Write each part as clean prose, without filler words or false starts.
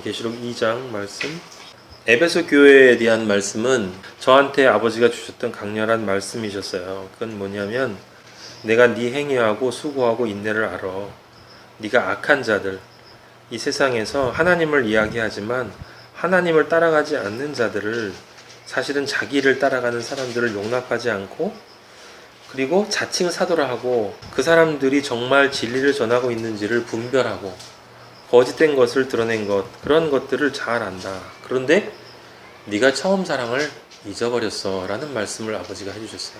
계시록 2장 말씀. 에베소 교회에 대한 말씀은 저한테 아버지가 주셨던 강렬한 말씀이셨어요. 그건 뭐냐면 내가 네 행위하고 수고하고 인내를 알아. 네가 악한 자들, 이 세상에서 하나님을 이야기하지만 하나님을 따라가지 않는 자들을, 사실은 자기를 따라가는 사람들을 용납하지 않고, 그리고 자칭 사도라 하고 그 사람들이 정말 진리를 전하고 있는지를 분별하고 거짓된 것을 드러낸 것, 그런 것들을 잘 안다. 그런데 네가 처음 사랑을 잊어버렸어 라는 말씀을 아버지가 해주셨어요.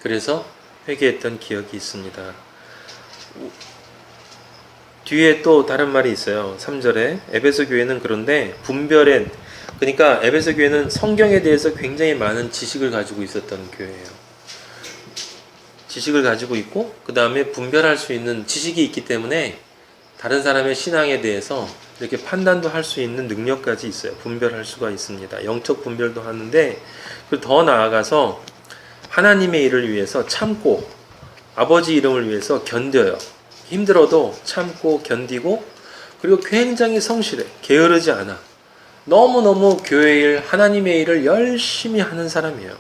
그래서 회개했던 기억이 있습니다. 뒤에 또 다른 말이 있어요. 3절에 에베소 교회는 그런데 분별에, 그러니까 에베소 교회는 성경에 대해서 굉장히 많은 지식을 가지고 있었던 교회예요. 지식을 가지고 있고 그 다음에 분별할 수 있는 지식이 있기 때문에 다른 사람의 신앙에 대해서 이렇게 판단도 할 수 있는 능력까지 있어요. 분별할 수가 있습니다. 영적 분별도 하는데, 더 나아가서 하나님의 일을 위해서 참고 아버지 이름을 위해서 견뎌요. 힘들어도 참고 견디고, 그리고 굉장히 성실해. 게으르지 않아. 너무너무 교회 일, 하나님의 일을 열심히 하는 사람이에요.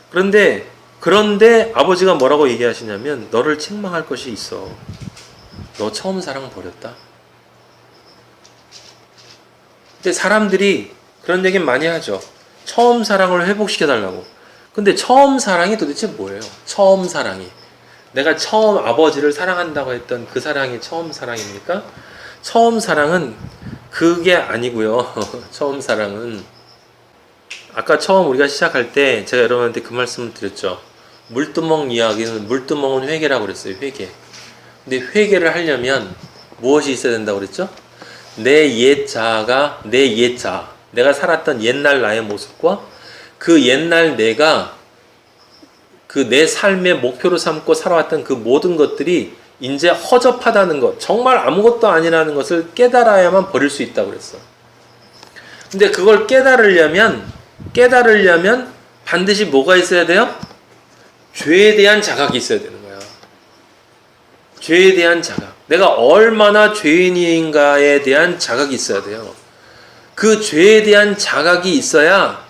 그런데 아버지가 뭐라고 얘기하시냐면 너를 책망할 것이 있어. 너 처음 사랑 버렸다. 근데 사람들이 그런 얘기 많이 하죠. 처음 사랑을 회복시켜달라고. 근데 처음 사랑이 도대체 뭐예요? 처음 사랑이. 내가 처음 아버지를 사랑한다고 했던 그 사랑이 처음 사랑입니까? 처음 사랑은 그게 아니고요. 처음 사랑은 아까 처음 우리가 시작할 때 제가 여러분한테 그 말씀을 드렸죠. 물두멍 이야기는, 물두멍은 회개라고 그랬어요. 회개. 근데 회개를 하려면 무엇이 있어야 된다고 그랬죠? 내 옛 자아가, 내 옛 자아, 내가 살았던 옛날 나의 모습과 그 옛날 내가 그 내 삶의 목표로 삼고 살아왔던 그 모든 것들이 이제 허접하다는 것, 정말 아무것도 아니라는 것을 깨달아야만 버릴 수 있다고 그랬어. 근데 그걸 깨달으려면 반드시 뭐가 있어야 돼요? 죄에 대한 자각이 있어야 되는 거야. 죄에 대한 자각. 내가 얼마나 죄인인가에 대한 자각이 있어야 돼요. 그 죄에 대한 자각이 있어야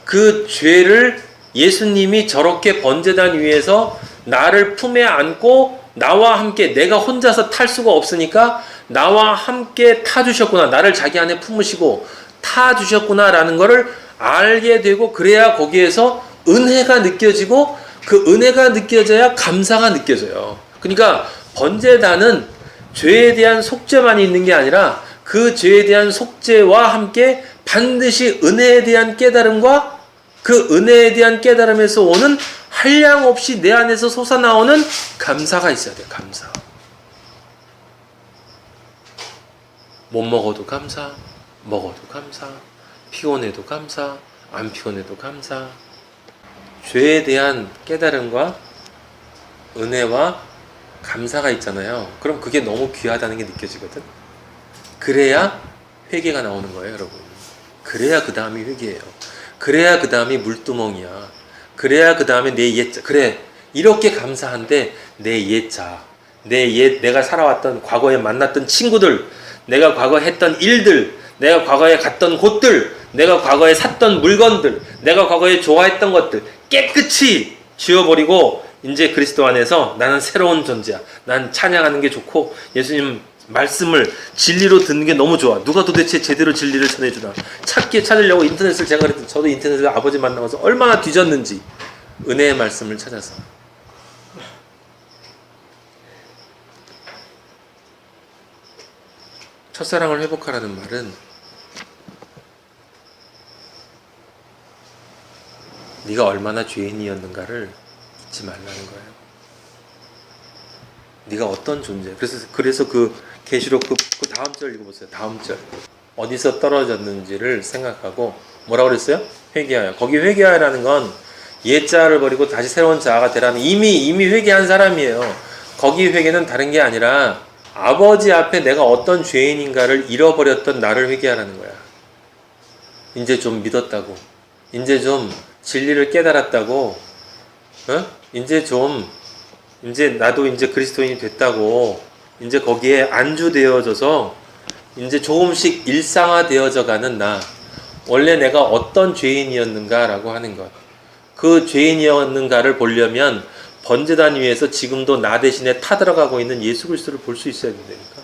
그 죄를 예수님이 저렇게 번제단 위에서 나를 품에 안고 나와 함께, 내가 혼자서 탈 수가 없으니까 나와 함께 타주셨구나, 나를 자기 안에 품으시고 타주셨구나 라는 것을 알게 되고, 그래야 거기에서 은혜가 느껴지고, 그 은혜가 느껴져야 감사가 느껴져요. 그러니까 번제단은 죄에 대한 속죄만 있는 게 아니라 그 죄에 대한 속죄와 함께 반드시 은혜에 대한 깨달음과 그 은혜에 대한 깨달음에서 오는 한량없이 내 안에서 솟아나오는 감사가 있어야 돼요. 감사. 못 먹어도 감사, 먹어도 감사, 피곤해도 감사, 안 피곤해도 감사. 죄에 대한 깨달음과 은혜와 감사가 있잖아요. 그럼 그게 너무 귀하다는 게 느껴지거든. 그래야 회개가 나오는 거예요, 여러분. 그래야 그 다음이 회개예요. 그래야 그 다음이 물두멍이야. 그래야 그 다음에 내 옛자. 그래, 이렇게 감사한데 내 옛자, 내가 살아왔던, 과거에 만났던 친구들, 내가 과거에 했던 일들, 내가 과거에 갔던 곳들, 내가 과거에 샀던 물건들, 내가 과거에 좋아했던 것들 깨끗이 지워버리고 이제 그리스도 안에서 나는 새로운 존재야. 난 찬양하는 게 좋고 예수님 말씀을 진리로 듣는 게 너무 좋아. 누가 도대체 제대로 진리를 전해주나. 찾으려고 인터넷을, 제가 그랬더니 저도 인터넷을 아버지 만나면서 얼마나 뒤졌는지 은혜의 말씀을 찾아서. 첫사랑을 회복하라는 말은 네가 얼마나 죄인이었는가를 잊지 말라는 거예요. 네가 어떤 존재. 그래서 그 계시록 그 다음 절 읽어보세요. 다음 절. 어디서 떨어졌는지를 생각하고 뭐라고 그랬어요? 회개하여. 거기 회개하라는 건 옛자아를 버리고 다시 새로운 자아가 되라는, 이미 회개한 사람이에요. 거기 회개는 다른 게 아니라 아버지 앞에 내가 어떤 죄인인가를 잃어버렸던 나를 회개하라는 거야. 이제 좀 믿었다고. 이제 좀 진리를 깨달았다고. 이제 나도 이제 그리스도인이 됐다고. 이제 거기에 안주되어져서 이제 조금씩 일상화되어져 가는 나. 원래 내가 어떤 죄인이었는가라고 하는 것. 그 죄인이었는가를 보려면 번제단 위에서 지금도 나 대신에 타들어가고 있는 예수 그리스도를 볼 수 있어야 된다니까.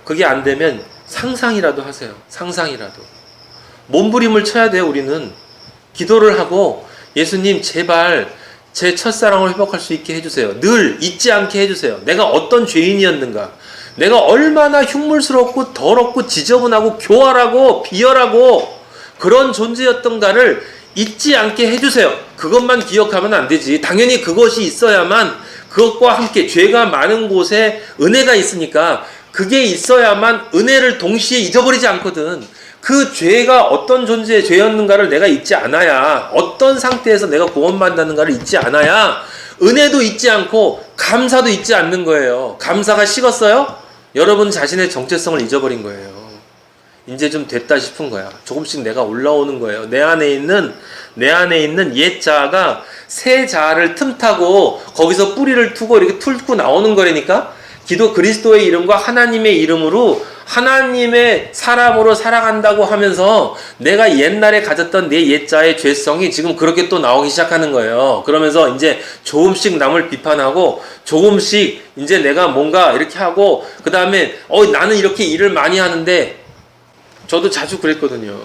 그게 안 되면 상상이라도 하세요. 상상이라도. 몸부림을 쳐야 돼요, 우리는. 기도를 하고, 예수님, 제발 제 첫사랑을 회복할 수 있게 해주세요. 늘 잊지 않게 해주세요. 내가 어떤 죄인이었는가. 내가 얼마나 흉물스럽고 더럽고 지저분하고 교활하고 비열하고 그런 존재였던가를 잊지 않게 해주세요. 그것만 기억하면 안 되지. 당연히 그것이 있어야만 그것과 함께 죄가 많은 곳에 은혜가 있으니까 그게 있어야만 은혜를 동시에 잊어버리지 않거든. 그 죄가 어떤 존재의 죄였는가를 내가 잊지 않아야, 어떤 상태에서 내가 구원받는가를 잊지 않아야 은혜도 잊지 않고 감사도 잊지 않는 거예요. 감사가 식었어요? 여러분 자신의 정체성을 잊어버린 거예요. 이제 좀 됐다 싶은 거야. 조금씩 내가 올라오는 거예요. 내 안에 있는 옛 자아가 새 자아를 틈타고 거기서 뿌리를 투고 이렇게 뚫고 나오는 거라니까. 기도 그리스도의 이름과 하나님의 이름으로 하나님의 사람으로 살아간다고 하면서 내가 옛날에 가졌던 내 옛자의 죄성이 지금 그렇게 또 나오기 시작하는 거예요. 그러면서 이제 조금씩 남을 비판하고 조금씩 이제 내가 뭔가 이렇게 하고 그 다음에 나는 이렇게 일을 많이 하는데 저도 자주 그랬거든요.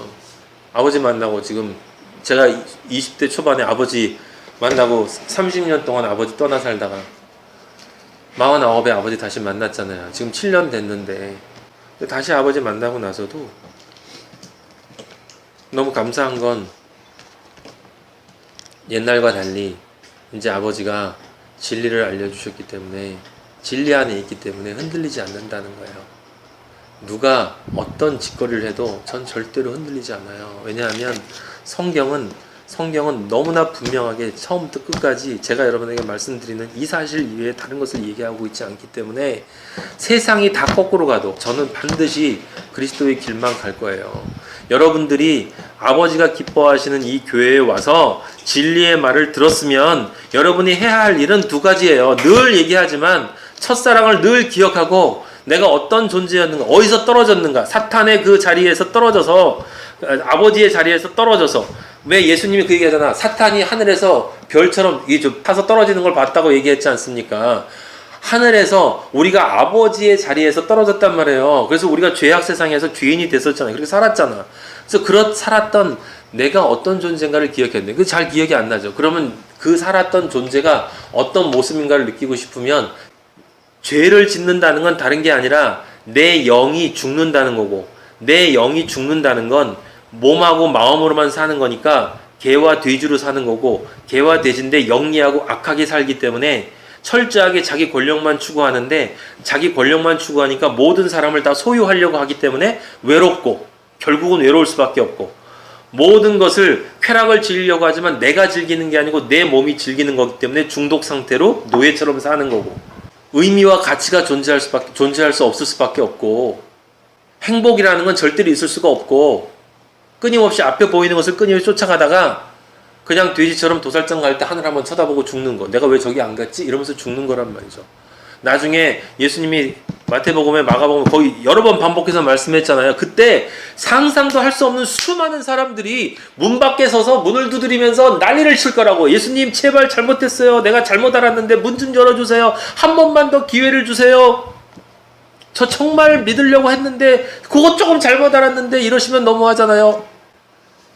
아버지 만나고 지금 제가 20대 초반에 아버지 만나고 30년 동안 아버지 떠나 살다가 49에 아버지 다시 만났잖아요. 지금 7년 됐는데 다시 아버지 만나고 나서도 너무 감사한 건 옛날과 달리 이제 아버지가 진리를 알려주셨기 때문에 진리 안에 있기 때문에 흔들리지 않는다는 거예요. 누가 어떤 짓거리를 해도 전 절대로 흔들리지 않아요. 왜냐하면 성경은 너무나 분명하게 처음부터 끝까지 제가 여러분에게 말씀드리는 이 사실 이외에 다른 것을 얘기하고 있지 않기 때문에 세상이 다 거꾸로 가도 저는 반드시 그리스도의 길만 갈 거예요. 여러분들이 아버지가 기뻐하시는 이 교회에 와서 진리의 말을 들었으면 여러분이 해야 할 일은 두 가지예요. 늘 얘기하지만 첫사랑을 늘 기억하고 내가 어떤 존재였는가, 어디서 떨어졌는가, 사탄의 그 자리에서 떨어져서 아버지의 자리에서 떨어져서 왜 예수님이 그 얘기하잖아. 사탄이 하늘에서 별처럼 타서 떨어지는 걸 봤다고 얘기했지 않습니까? 하늘에서 우리가 아버지의 자리에서 떨어졌단 말이에요. 그래서 우리가 죄악 세상에서 죄인이 됐었잖아요. 그렇게 살았잖아. 그래서 살았던 내가 어떤 존재인가를 기억했는데 그게 잘 기억이 안 나죠. 그러면 그 살았던 존재가 어떤 모습인가를 느끼고 싶으면 죄를 짓는다는 건 다른 게 아니라 내 영이 죽는다는 거고, 내 영이 죽는다는 건 몸하고 마음으로만 사는 거니까 개와 돼지로 사는 거고, 개와 돼지인데 영리하고 악하게 살기 때문에 철저하게 자기 권력만 추구하는데 자기 권력만 추구하니까 모든 사람을 다 소유하려고 하기 때문에 외롭고 결국은 외로울 수밖에 없고, 모든 것을 쾌락을 즐기려고 하지만 내가 즐기는 게 아니고 내 몸이 즐기는 거기 때문에 중독 상태로 노예처럼 사는 거고, 의미와 가치가 존재할 수 없을 수밖에 없고, 행복이라는 건 절대로 있을 수가 없고, 끊임없이 앞에 보이는 것을 끊임없이 쫓아가다가 그냥 돼지처럼 도살장 갈 때 하늘 한번 쳐다보고 죽는 거. 내가 왜 저기 안 갔지? 이러면서 죽는 거란 말이죠. 나중에 예수님이 마태복음에 마가복음에 거의 여러 번 반복해서 말씀했잖아요. 그때 상상도 할 수 없는 수많은 사람들이 문 밖에 서서 문을 두드리면서 난리를 칠 거라고. 예수님 제발 잘못했어요. 내가 잘못 알았는데 문 좀 열어주세요. 한 번만 더 기회를 주세요. 저 정말 믿으려고 했는데 그거 조금 잘못 알았는데 이러시면 너무하잖아요.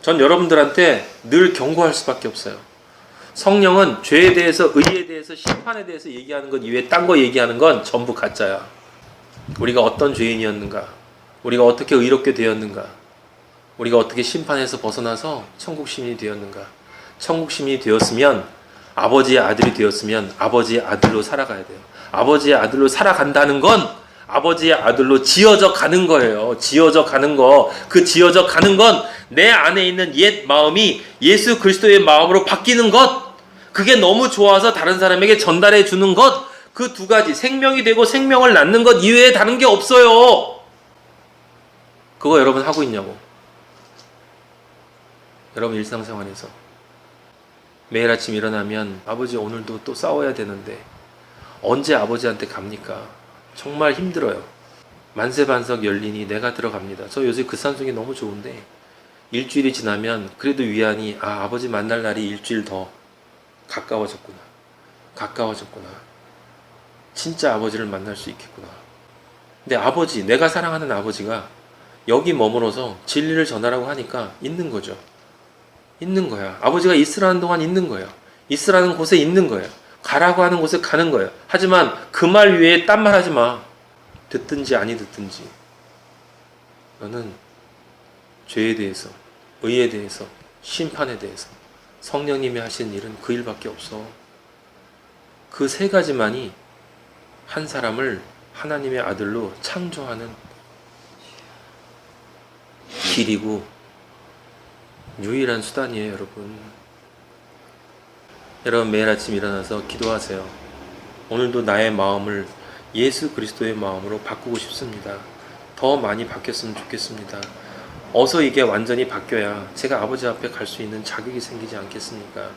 전 여러분들한테 늘 경고할 수밖에 없어요. 성령은 죄에 대해서, 의에 대해서, 심판에 대해서 얘기하는 것 이외에 딴 거 얘기하는 건 전부 가짜야. 우리가 어떤 죄인이었는가, 우리가 어떻게 의롭게 되었는가, 우리가 어떻게 심판에서 벗어나서 천국 시민이 되었는가. 천국 시민이 되었으면, 아버지의 아들이 되었으면 아버지의 아들로 살아가야 돼요. 아버지의 아들로 살아간다는 건 아버지의 아들로 지어져 가는 거예요. 지어져 가는 거. 그 지어져 가는 건 내 안에 있는 옛 마음이 예수 그리스도의 마음으로 바뀌는 것. 그게 너무 좋아서 다른 사람에게 전달해 주는 것. 그 두 가지. 생명이 되고 생명을 낳는 것 이외에 다른 게 없어요. 그거 여러분 하고 있냐고. 여러분 일상생활에서. 매일 아침 일어나면 아버지 오늘도 또 싸워야 되는데 언제 아버지한테 갑니까? 정말 힘들어요. 만세반석 열리니 내가 들어갑니다. 저 요새 그 산송이 너무 좋은데 일주일이 지나면 그래도 위안이 아버지 만날 날이 일주일 더 가까워졌구나. 가까워졌구나. 진짜 아버지를 만날 수 있겠구나. 근데 아버지, 내가 사랑하는 아버지가 여기 머물어서 진리를 전하라고 하니까 있는 거죠. 있는 거야. 아버지가 있으라는 동안 있는 거예요. 있으라는 곳에 있는 거예요. 가라고 하는 곳에 가는 거예요. 하지만 그 말 위에 딴 말 하지 마. 듣든지 아니 듣든지. 너는 죄에 대해서, 의에 대해서, 심판에 대해서 성령님이 하신 일은 그 일밖에 없어. 그 세 가지만이 한 사람을 하나님의 아들로 창조하는 길이고 유일한 수단이에요, 여러분. 여러분 매일 아침 일어나서 기도하세요. 오늘도 나의 마음을 예수 그리스도의 마음으로 바꾸고 싶습니다. 더 많이 바뀌었으면 좋겠습니다. 어서 이게 완전히 바뀌어야 제가 아버지 앞에 갈 수 있는 자격이 생기지 않겠습니까?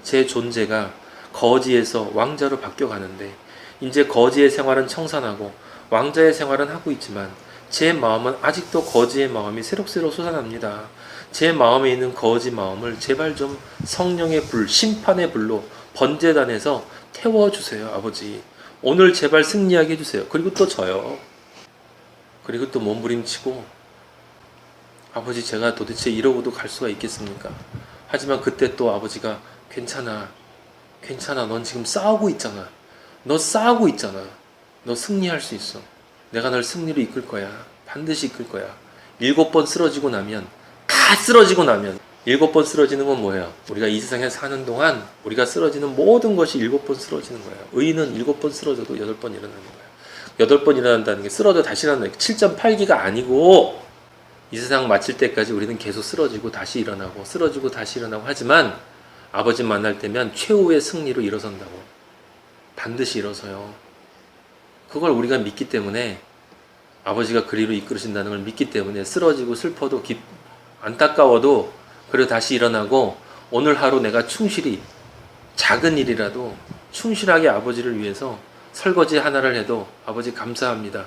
제 존재가 거지에서 왕자로 바뀌어가는데 이제 거지의 생활은 청산하고 왕자의 생활은 하고 있지만 제 마음은 아직도 거지의 마음이 새록새록 솟아납니다. 제 마음에 있는 거지 마음을 제발 좀 성령의 불, 심판의 불로 번제단에서 태워주세요, 아버지. 오늘 제발 승리하게 해주세요. 그리고 또 저요. 그리고 또 몸부림치고 아버지 제가 도대체 이러고도 갈 수가 있겠습니까? 하지만 그때 또 아버지가 괜찮아. 넌 지금 싸우고 있잖아. 너 싸우고 있잖아. 너 승리할 수 있어. 내가 널 승리로 이끌 거야. 반드시 이끌 거야. 7번 쓰러지고 나면 다 쓰러지고 나면 7번 쓰러지는 건 뭐예요? 우리가 이 세상에 사는 동안 우리가 쓰러지는 모든 것이 7번 쓰러지는 거예요. 의인은 7번 쓰러져도 8번 일어나는 거예요. 8번 일어난다는 게 쓰러져 다시 일어나는 게 7.8기가 아니고 이 세상 마칠 때까지 우리는 계속 쓰러지고 다시 일어나고 쓰러지고 다시 일어나고 하지만 아버지 만날 때면 최후의 승리로 일어선다고. 반드시 일어서요. 그걸 우리가 믿기 때문에 아버지가 그리로 이끌으신다는 걸 믿기 때문에 쓰러지고 슬퍼도 안타까워도 그리고 다시 일어나고 오늘 하루 내가 충실히 작은 일이라도 충실하게 아버지를 위해서 설거지 하나를 해도 아버지 감사합니다.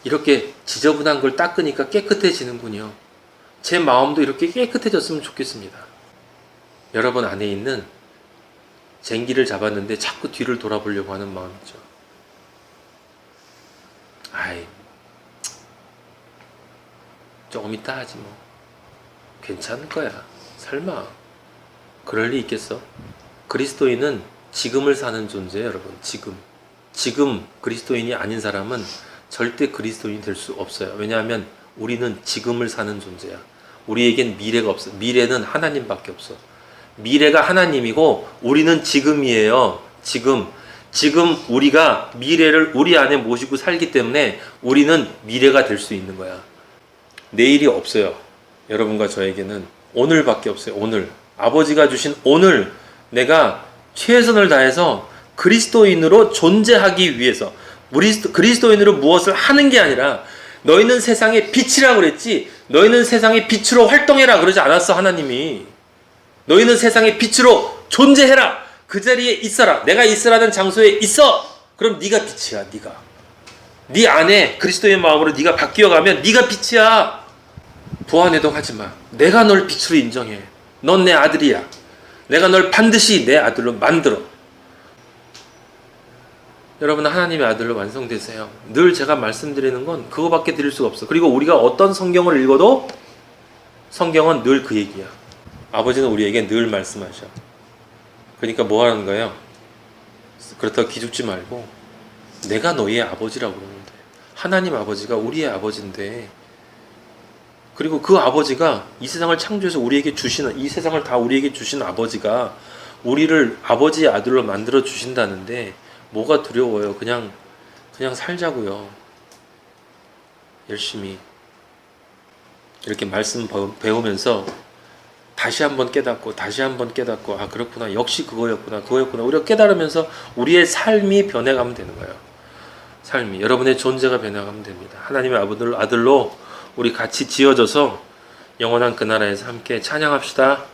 이렇게 지저분한 걸 닦으니까 깨끗해지는군요. 제 마음도 이렇게 깨끗해졌으면 좋겠습니다. 여러분 안에 있는 쟁기를 잡았는데 자꾸 뒤를 돌아보려고 하는 마음이죠. 아이, 조금 이따 하지 뭐. 괜찮을 거야. 설마. 그럴 리 있겠어? 그리스도인은 지금을 사는 존재예요, 여러분. 지금 그리스도인이 아닌 사람은 절대 그리스도인이 될 수 없어요. 왜냐하면 우리는 지금을 사는 존재야. 우리에겐 미래가 없어. 미래는 하나님밖에 없어. 미래가 하나님이고 우리는 지금이에요. 지금 우리가 미래를 우리 안에 모시고 살기 때문에 우리는 미래가 될 수 있는 거야. 내일이 없어요. 여러분과 저에게는 오늘밖에 없어요. 오늘. 아버지가 주신 오늘 내가 최선을 다해서 그리스도인으로 존재하기 위해서 그리스도인으로 무엇을 하는 게 아니라 너희는 세상의 빛이라고 그랬지 너희는 세상의 빛으로 활동해라 그러지 않았어. 하나님이. 너희는 세상의 빛으로 존재해라. 그 자리에 있어라. 내가 있으라는 장소에 있어. 그럼 네가 빛이야. 네 안에 그리스도의 마음으로 네가 바뀌어가면 네가 빛이야. 부안해동 하지 마. 내가 널 빛으로 인정해. 넌 내 아들이야. 내가 널 반드시 내 아들로 만들어. 여러분 하나님의 아들로 완성되세요. 늘 제가 말씀드리는 건 그거밖에 드릴 수가 없어. 그리고 우리가 어떤 성경을 읽어도 성경은 늘 그 얘기야. 아버지는 우리에게 늘 말씀하셔. 그러니까 뭐 하는 거예요? 그렇다고 기죽지 말고 내가 너희의 아버지라고 그러는데 하나님 아버지가 우리의 아버지인데 그리고 그 아버지가 이 세상을 창조해서 우리에게 주시는 이 세상을 다 우리에게 주신 아버지가 우리를 아버지의 아들로 만들어 주신다는데 뭐가 두려워요? 그냥 살자고요. 열심히 이렇게 말씀 배우면서 다시 한번 깨닫고 아 그렇구나 역시 그거였구나 우리가 깨달으면서 우리의 삶이 변해가면 되는 거예요. 삶이 여러분의 존재가 변해가면 됩니다. 하나님의 아들로 우리 같이 지어져서 영원한 그 나라에서 함께 찬양합시다.